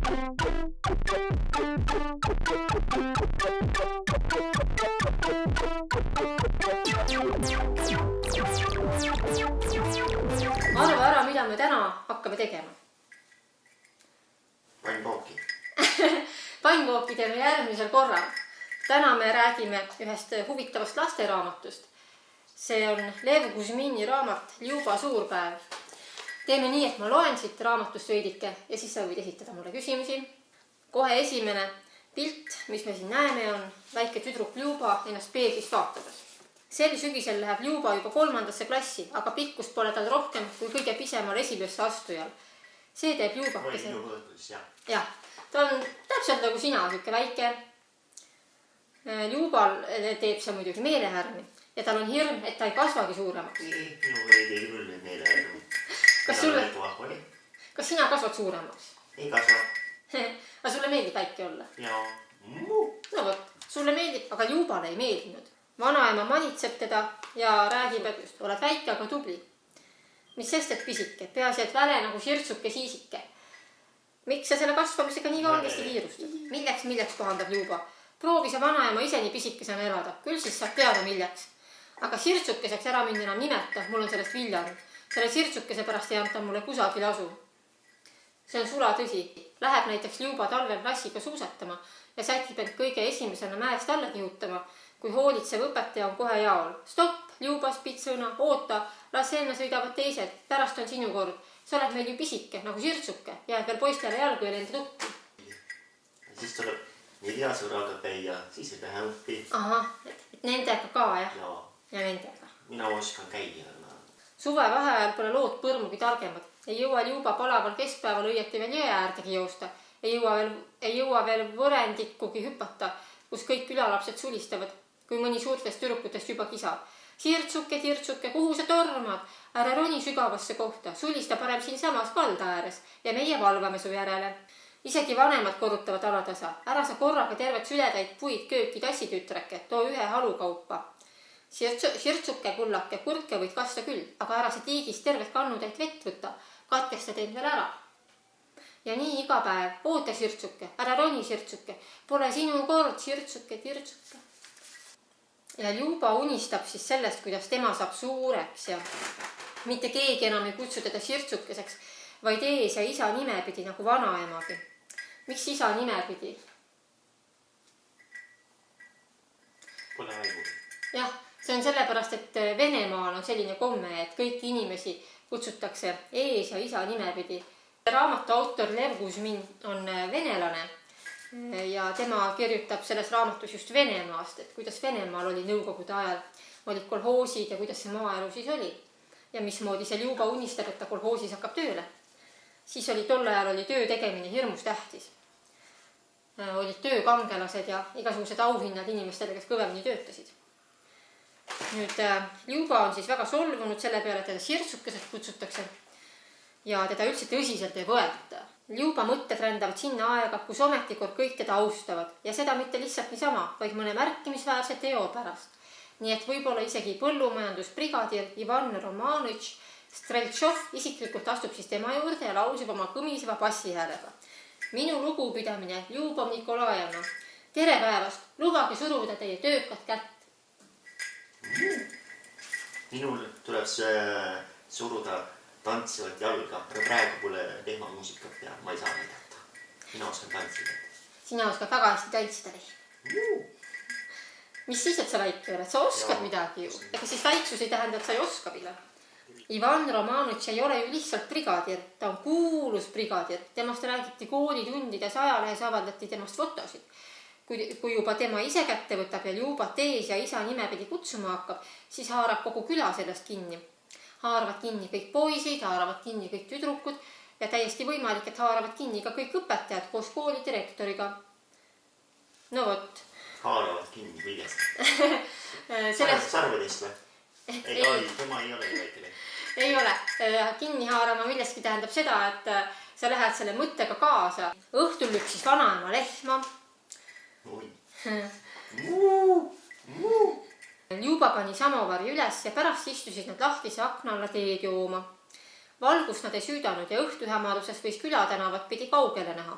Arva ära, mida me täna hakkame tegema. Pannkooki. Pannkooki teeme järgmisel korral. Täna me räägime ühest huvitavast lasteraamatust. See on Lev Kuzmini raamat Ljuba suurpäev. Teeme nii, et ma loen siit raamatust veidike ja siis sa võid esitada mulle küsimusi. Kohe esimene pilt, mis me siin näeme, on väike tüdruk Ljuba ennast peeglist vaatamas. Sel sügisel läheb Ljuba juba 3. klassi, aga pikkust pole tal rohkem kui kõige pisemal esimesse astujal. See teeb Ljubakese. Jah, ta on täpselt nagu sina, siuke väike. Ljubal teeb see muidugi meelehärmi ja tal on hirm, et ta ei kasvagi suuremaks. Minu ei tee küll meelehärmi. Kas sina kasvad suuremaks? Ei kasva. Aga sulle meeldib väike olla? Jaa. No võt, sulle meeldib, aga Ljubale ei meeldinud. Vanaema manitseb teda ja räägib, et just oled väike, aga tubli. Mis sest, et pisike, peaasi, et väle nagu sirtsuke siisike. Miks sa selle kasvamisega nii kangesti kiirustad? Milleks kohandab Ljuba? Proovi sa vanaema ise nii pisikesena elada, küll siis saab teada milleks. Aga sirtsukeseks ära mind enam nimeta, mul on sellest viljanud. Selle sirtsukese pärast ei anta mulle kusagil asu. See on sula tõsi. Läheb näiteks Ljuba talvel klassiga suusatama ja sätib end kõige esimesena mäest alla kihutama, kui hoolitsev õpetaja on kohe jaol. Stopp, Ljuba spitsõna, oota, las enne sõidavad teised, pärast on sinu kord. Sa oled meil ju pisike, nagu sirtsuke, jääd veel poistele jalgu ja lenda tukki. Siis tuleb 4 sõraga käia, siis ei lähe õppi. Ahah, et nendega ka, jah? Jaa. Ja nendega. Mina oskan käia. Suve vaheajal pole lood põrmugi targemad. Ei jõua Ljuba palaval keskpäeval õieti veel jõe äärtegi joosta. Ei jõua veel võrendikugi hüpata, kus kõik külalapsed sulistavad, kui mõni suurtest tüdrukutest juba kisab. Sirtsuke, tirtsuke, kuhu sa tormad? Ära roni sügavasse kohta, sulista parem siin samas kalda ääres ja meie valvame su järele. Isegi vanemad korrutavad alatasa. Ära sa korraga tervet sületäid puid kööki tassitütreke, too ühe halukaupa. Sirtsuke, kullake, kurke võid kasta küll, aga ära sa tiigist tervet kannutäit vett võtta, katkestad end veel ära. Ja nii iga päev, oota sirtsuke, ära roni sirtsuke, pole sinu kord sirtsuke, tirtsuke. Ja Ljuba unistab siis sellest, kuidas tema saab suureks ja mitte keegi enam ei kutsu teda sirtsukeseks, vaid ees ja isa nimepidi nagu vanaemagi. Miks isa nimepidi? Pole aimu. Jah, see on sellepärast, et Venemaal on selline komme, et kõiki inimesi kutsutakse ees ja isa nimepidi. Raamatu autor Lev Kuzmin on venelane ja tema kirjutab selles raamatus just Venemaast, et kuidas Venemaal oli nõukogude ajal, olid kolhoosid ja kuidas see maaelu siis oli. Ja mismoodi see Ljuba unistab, et ta kolhoosis hakkab tööle. Siis oli tolle ajal oli töö tegemine hirmus tähtis. Olid töökangelased ja igasugused auhinnad inimestele, kes kõvemini töötasid. Nüüd Ljuba on siis väga solvunud selle peale, et teda sirtsukesed kutsutakse ja teda üldse tõsiselt ei võeta. Ljuba mõtted rändavad sinna aega, kus ometikord kõik teda austavad ja seda mitte lihtsalt niisama, vaid mõne märkimisväärse teo pärast. Nii et võib-olla isegi põllumajandusbrigadir Ivan Romanovitš Streltšov isiklikult astub siis tema juurde ja lausib oma kõmiseva bassihäälega. Minu lugupidamine, Ljuba Nikolajevna. Tere päevast, lubage suruda teie töökat kätt. Minul tuleb suruda tantsivat jalga, aga praegu pole tehmamuusikat ja ma ei saa näidata. Mina oskan tantsida. Sina oskad väga hästi tantsida. Mis siis, et sa väike oled? Sa oskad midagi ju. Ega siis väiksus ei tähenda, et sa ei oska pile. Ivan Romanovitš ei ole ju lihtsalt brigadir. Ta on kuulus brigadir. Temast räägiti koolitundides, ajalehes avaldati temast fotosid. Kui juba tema ise kätte võtab ja Ljubat ees ja isa nimepidi kutsuma hakkab, siis haarab kogu küla sellest kinni. Haaravad kinni kõik poisid, haaravad kinni kõik tüdrukud ja täiesti võimalik, et haaravad kinni ka kõik õpetajad koos kooli direktoriga. No võt. Haaravad kinni kõigest. Sarvedest või? Ei, tema ei ole väikele. Ei ole. Kinni haarama millestki tähendab seda, et sa lähed selle mõttega kaasa. Õhtul lüksis vanaema lehma. Ljuba pani samovari üles ja pärast istusid nad lahtise akna alla teed jooma. Valgust nad ei süüdanud ja õhtuhämaruses võis külatänavat pidi kaugele näha.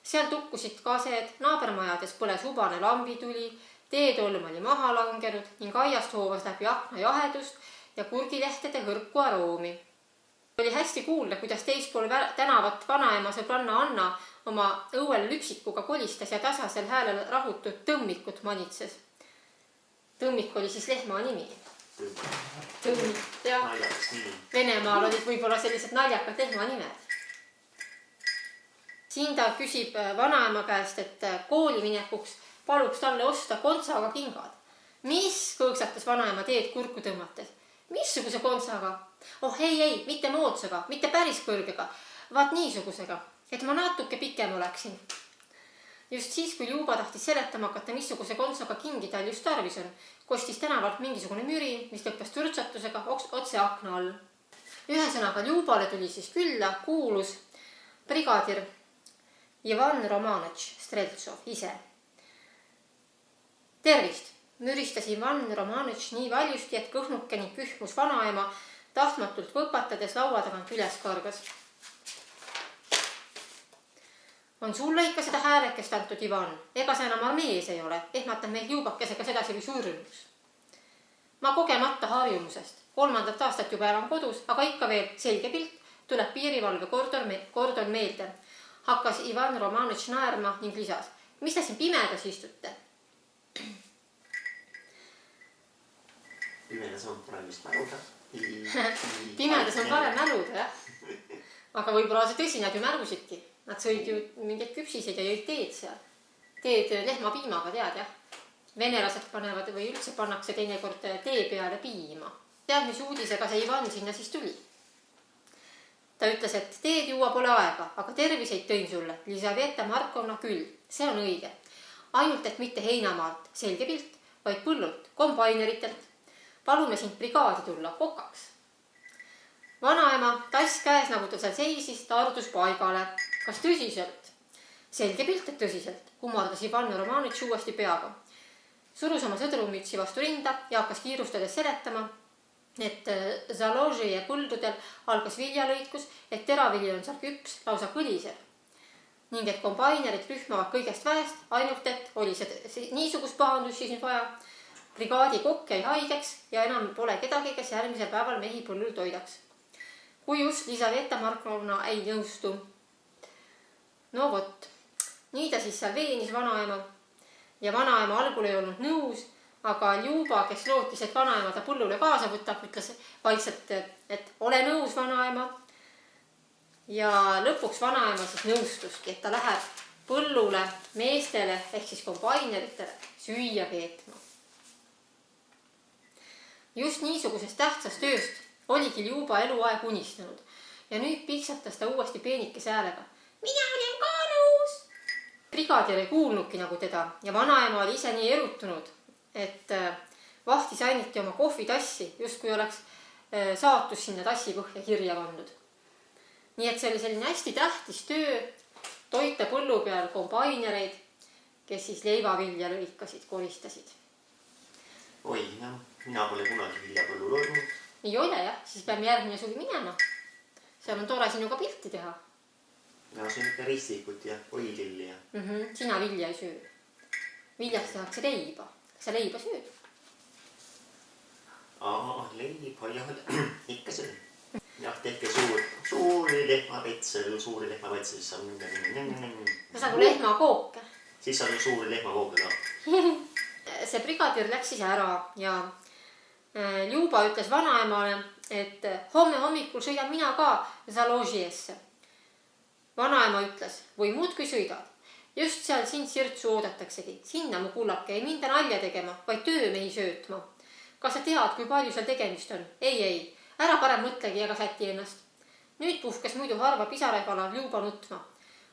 seal tukkusid kased, naabermajades põles hubane lambituli, teetolm oli maha langenud ning aiast hoovas läbi akna jahedust ja kurgilehtede hõrku aroomi. Oli hästi kuulda, kuidas teispool tänavat vanaema sõbranna Anna oma õuel lüpsikuga kolistas ja tasasel häälel rahutud tõmmikut manitses. Tõmmik oli siis lehma nimi. Tõmmik, jah. Venemaal olid võib-olla sellised naljakad lehma nimed. Siin ta küsib vanaema käest, et kooli minekuks paluks talle osta kontsaga kingad. Mis, kõõksatas vanaema teed kurku tõmmates. Missuguse kontsaga? Oh ei, mitte moodsaga, mitte päris kõrgega, vaat niisugusega, et ma natuke pikem oleksin. Just siis, kui Ljuba tahtis seletama hakata, missuguse kontsaga kingi tal just tarvis on, kostis tänavalt mingisugune müri, mis lõppes turtsatusega otse akna all. Ühesõnaga Ljubale tuli siis külla kuulus brigadir Ivan Romanitš Streltsov ise. Tervist! Müristas Ivan Romanitš nii valjusti, et kõhnuke ning kühmus vanaema tahtmatult võpatades laua tagant üles kargas. On sulle ikka seda häälekest antud, Ivan? Ega sa enam armees ei ole, ehmatab meil Ljubakesega sedasi või surmus. Ma kogemata harjumusest. 3. aastat juba elan kodus, aga ikka veel selge pilt tuleb piirivalve kordon meelde. Hakkas Ivan Romanitš naerma ning lisas. Mis te siin pimedas istute? Pimedas on parem vist mäluda. Pimedas on parem mäluda, jah. Aga võib-olla see tõsi, nad ju mälusidki. Nad sõid ju mingeid küpsiseid ja jõid teed seal. Teed lehmapiimaga, tead, jah. Venelased panevad või üldse pannakse teinekord tee peale piima. Tead, mis uudisega see Ivan sinna siis tuli? Ta ütles, et teed juua pole aega, aga terviseid tõin sulle. Lisaveta Markovna küll, see on õige. Ainult, et mitte heinamaalt, selge pilt, vaid põllult, kombaineritelt. Palume sind brigaadi tulla kokaks. Vanaema, tass käes, nagu ta seal seisis, tardus paigale. Kas tõsiselt? Selge pilt, et tõsiselt, kummardas Ivan Romanitš uuesti peaga. Surus oma sõdrumütsi vastu rinda ja hakkas kiirustades seletama, et Založi ja põldudel algas viljalõikus, et teravili on seal küps, lausa kõliseb. Ning et kombainerid rühmavad kõigest väest, ainult et oli see niisugust pahandus siis nüüd vaja. Brigaadi kokk jäi haigeks ja enam pole kedagi, kes järgmisel päeval mehi põllul toidaks. Kui just Lisaveta Markovna ei nõustu. No vot, nii ta siis seal veenis vanaema. Ja vanaema algul ei olnud nõus, aga Ljuba, kes lootis, et vanaema ta põllule kaasa võtab, ütles vaikselt, et ole nõus vanaema. Ja lõpuks vanaema siis nõustuski, et ta läheb põllule meestele ehk siis kombaineritele süüa keetma. Just niisugusest tähtsast tööst oligi Ljuba eluaeg unistanud ja nüüd piksatas ta uuesti peenikese häälega. Mina olen ka nõus! Brigadir ei kuulnudki nagu teda ja vanaema oli ise nii erutunud, et vahtis ainiti oma kohvitassi, just kui oleks saatus sinna tassi põhja kirja pandud. Nii et see oli selline hästi tähtis töö toita põllu peal kombainereid, kes siis leivavilja lõikasid, koristasid. Oi, no, mina pole kunagi viljapõllul olnud. Ei ole jah, siis peame järgmine suvi minema. Seal on tore sinuga pilti teha. Ja see on ikka ristikut ja oililli ja. Sina vilja ei söö. Viljast tehakse leiba. Kas sa leiba sööd? Leiba, jah, ikka söö. Jah, tehke suuri lehmapetse, siis saab Kas nagu lehmakooke? Siis saab suuri lehmakooke ka. See brigadir läks siis ära ja Ljuba ütles vanaemale, et homme hommikul sõidan mina ka Založiesse. Vanaema ütles, või muudkui sõidad. Just seal sind sirtsu oodataksegi. Sinna mu kullake ei minda nalja tegema, vaid töömehi söötma. Kas sa tead, kui palju seal tegemist on? Ei. Ära parem mõtlegi ega säti ennast. Nüüd puhkes muidu harva pisaraipala Ljuba nutma.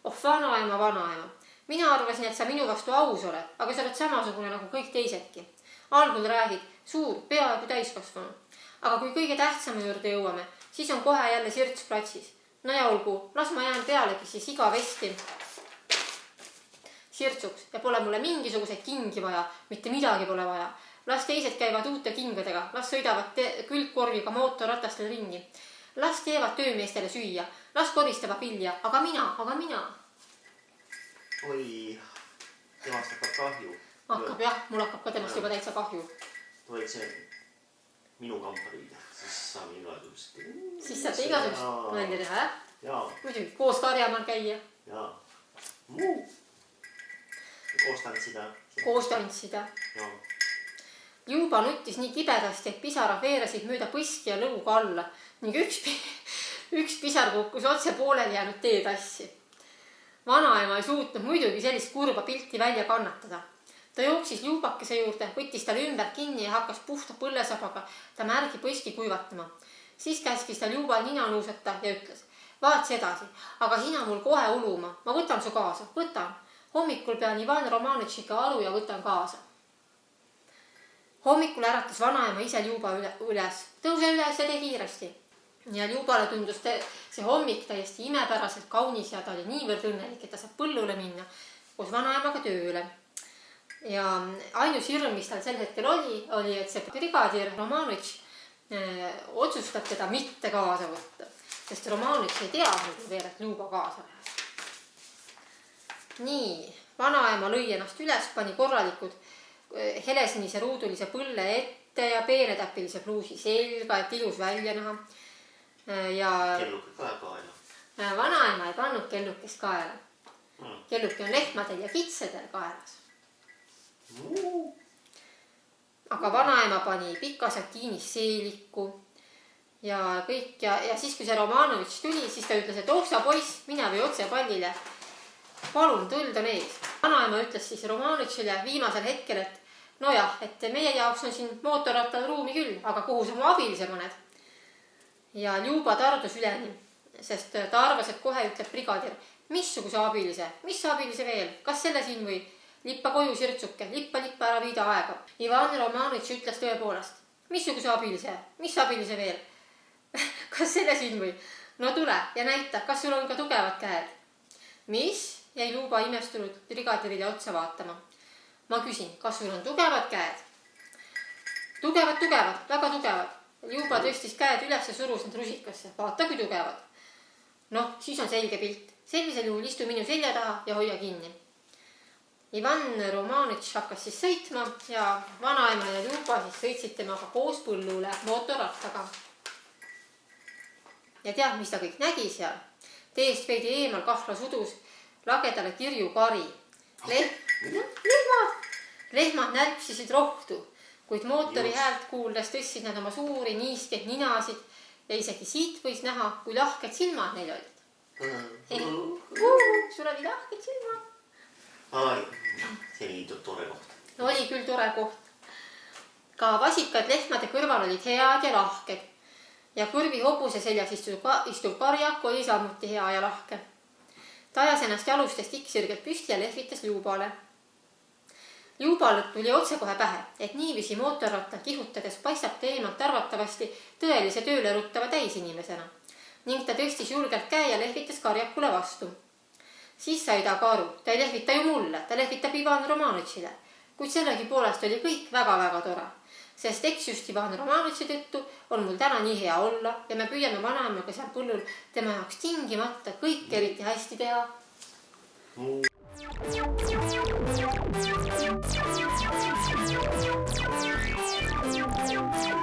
Oh, vanaema. Mina arvasin, et sa minu vastu aus oled, aga sa oled samasugune nagu kõik teisedki. Algul räägid, suur, peaaegu täiskasvanu. Aga kui kõige tähtsama juurde jõuame, siis on kohe jälle sirts platsis. No ja olgu, las ma jään pealegi siis igavesti sirtsuks ja pole mulle mingisuguseid kingi vaja, mitte midagi pole vaja. Las teised käivad uute kingadega, las sõidavad külgkorviga mootorratastel ringi. Las teevad töömeestele süüa, las koristavad vilja, aga mina. oi, temast hakkab kahju. Hakkab jah, mul hakkab ka temast juba täitsa kahju. Tuled see minu kampariida, siis saame igasugust. Siis saate igasugust välja teha, jah? Jaa. Muidugi, koos karjamaal käia. Jaa. Koos tantsida. Jaa. Juba nuttis nii kibedasti, et pisarad veerasid mööda põski ja lõuga alla ning üks pisar kukkus otse pooleli jäänud teetassi. Vanaema ei suutnud muidugi sellist kurba pilti välja kannatada. Ta jooksis Ljubakese juurde, võttis tal ümber kinni ja hakkas puhta põllesabaga ta märgi põski kuivatama. Siis käskis ta Ljubal nina nuusata ja ütles: vaats edasi, aga sina mul kohe uluma. Ma võtan su kaasa, võtan. Hommikul pean Ivan Romanitšiga aru ja võtan kaasa. Hommikul äratas vanaema ise Ljuba üles. Tõuse üles ja tee kiiresti. Ja Ljubale tundus see hommik täiesti imepäraselt kaunis ja ta oli niivõrd õnnelik, et ta saab põllule minna koos vanaemaga tööle. Ja ainus hirm, mis tal sel hetkel oli, et see brigadir Romanitš otsustab teda mitte kaasa võtta, sest Romanitš ei teadnud veel, et Ljuba kaasa läheb. Nii, vanaema lõi ennast üles, pani korralikud helesinise ruudulise põlle ette ja peenetäpilise pluusi selga, et ilus välja näha. Ja kelluke kaela. Vanaema ei pannud kellukest kaela. Kelluke on lehmadel ja kitsedel kaelas. Aga vanaema pani pika satiinis seelikku ja kõik. Ja siis, kui see Romanovitš tuli, siis ta ütles, et sa poiss, mine või otse pallile. Palun, tõld on ees. Vanaema ütles siis Romanovitšile viimasel hetkel, et nojah, et meie jaoks on siin mootorrattal ruumi küll, aga kuhu sa mu abilise paned? Ja Ljuba tardus üleni, sest ta arvas, et kohe ütleb brigadir, missuguse abilise, mis abilise veel, kas selle siin või lippa koju sirtsuke, lippa ära viida aega. Ivan Romanitš ütles tõepoolest, missuguse abilise, mis abilise veel, kas selle siin või? No tule ja näita, kas sul on ka tugevad käed. Mis? Jäi Ljuba imestunud brigadirile otsa vaatama. Ma küsin, kas sul on tugevad käed? Tugevad, väga tugevad. Ljuba tõstis käed üles ja surus need rusikasse. Vaata, kui tugevad. Noh, siis on selge pilt. Sellisel juhul istu minu selja taha ja hoia kinni. Ivan Romanitš hakkas siis sõitma ja vanaema ja Ljuba siis sõitsid temaga koos põllule mootorrattaga. Ja tead, mis ta kõik nägi seal? Teest veidi eemal kahvlas udus lagedale kirju kari. Lehmad nälpsisid rohtu, kuid mootori häält kuuldes tõstsid nad oma suuri niiskeid ninasid ja isegi siit võis näha, kui lahked silmad neil olid. Sul oli lahked silmad. See oli tore koht. Oli küll tore koht. Ka vasikad lehmade kõrval olid head ja lahked ja kõrvi hobuse seljas istuv karjak oli samuti hea ja lahke. Ta ajas ennast jalustest iksirgelt püsti ja lehvitas Ljubale. Ljubal tuli otse kohe pähe, et niivisi mootorrattal kihutades paistab ta eemalt arvatavasti tõelise tööle ruttava täisinimesena ning ta tõstis julgelt käe ja lehvitas karjakule vastu. Siis sai ta ka aru, ta ei lehvita ju mulle, ta lehvitab Ivan Romanitšile, kuid sellegi poolest oli kõik väga-väga tore, sest eks just Ivan Romanitši tõttu on mul täna nii hea olla ja me püüame vanaemaga seal põllul tema jaoks tingimata kõik eriti hästi teha. Thank you.